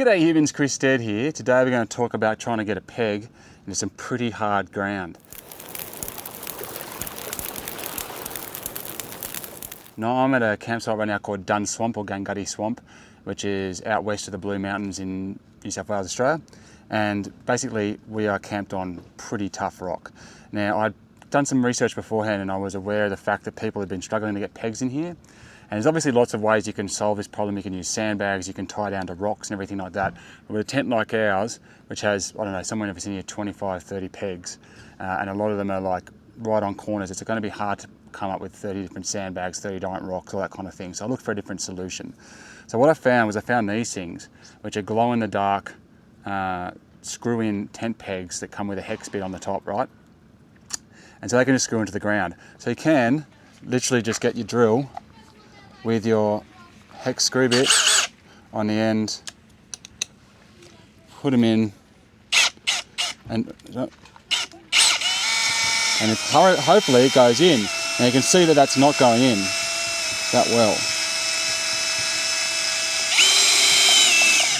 G'day humans, Chris Stead here. Today we're going to talk about trying to get a peg into some pretty hard ground. Now I'm at a campsite right now called Dun Swamp or Gungutty Swamp, which is out west of the Blue Mountains in New South Wales, Australia. And basically we are camped on pretty tough rock. Now I'd done some research beforehand and I was aware of the fact that people had been struggling to get pegs in here. And there's obviously lots of ways you can solve this problem. You can use sandbags, you can tie down to rocks and everything like that. But with a tent like ours, which has, I don't know, somewhere in the vicinity of 25, 30 pegs, and a lot of them are like right on corners, it's going to be hard to come up with 30 different sandbags, 30 giant rocks, all that kind of thing. So I looked for a different solution. So what I found these things, which are glow in the dark, screw-in tent pegs that come with a hex bit on the top, right? And so they can just screw into the ground. So you can literally just get your drill with your hex screw bit on the end, put them in, and hopefully it goes in. Now you can see that that's not going in that well.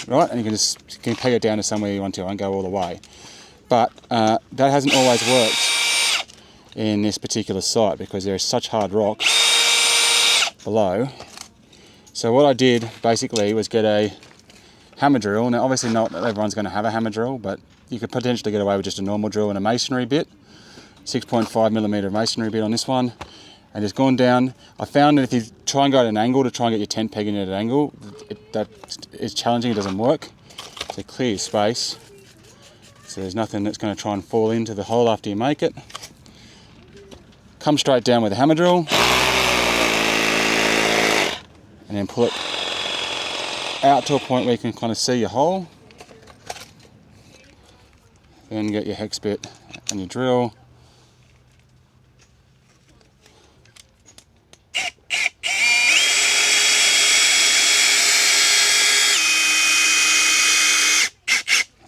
Right, and you can peg it down to somewhere you want to and go all the way. But that hasn't always worked in this particular site because there is such hard rock below. So what I did basically was get a hammer drill. Now obviously not everyone's going to have a hammer drill, but you could potentially get away with just a normal drill and a masonry bit, 6.5mm masonry bit on this one, and just gone down. I found that if you try and go at an angle to try and get your tent peg in at an angle, that is challenging, it doesn't work. So clear your space so there's nothing that's going to try and fall into the hole after you make it. Come straight down with a hammer drill and then pull it out to a point where you can kind of see your hole. Then get your hex bit and your drill.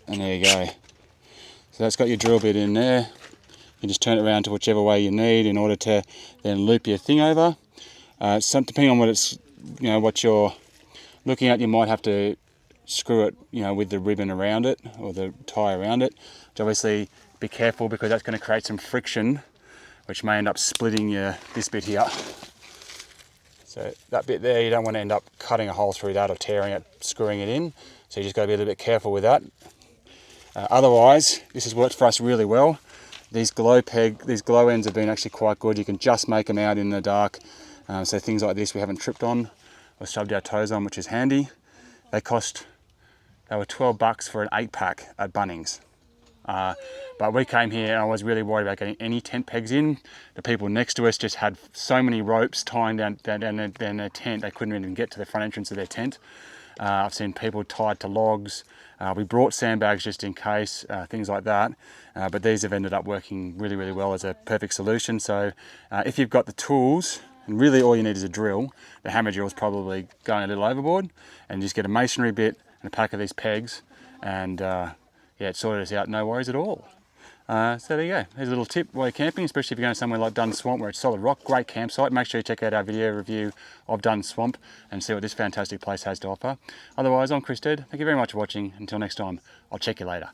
And there you go. So that's got your drill bit in there. You just turn it around to whichever way you need in order to then loop your thing over. Depending on what you're looking at, you might have to screw it, with the ribbon around it or the tie around it. Which obviously be careful because that's going to create some friction, which may end up splitting this bit here. So that bit there, you don't want to end up cutting a hole through that or tearing it, screwing it in. So you just got to be a little bit careful with that. Otherwise, this has worked for us really well. These glow ends have been actually quite good. You can just make them out in the dark. So things like this we haven't tripped on or stubbed our toes on, which is handy. They were $12 for an 8-pack at Bunnings. But we came here and I was really worried about getting any tent pegs in. The people next to us just had so many ropes tying down their tent, they couldn't even get to the front entrance of their tent. I've seen people tied to logs. We brought sandbags just in case, things like that. But these have ended up working really, really well as a perfect solution. So if you've got the tools, and really all you need is a drill, the hammer drill is probably going a little overboard, and just get a masonry bit and a pack of these pegs, and it sorted us out, no worries at all. So there you go. Here's a little tip while you're camping, especially if you're going somewhere like Dun Swamp where it's solid rock, great campsite. Make sure you check out our video review of Dun Swamp and see what this fantastic place has to offer. Otherwise, I'm Chris Stead. Thank you very much for watching. Until next time, I'll check you later.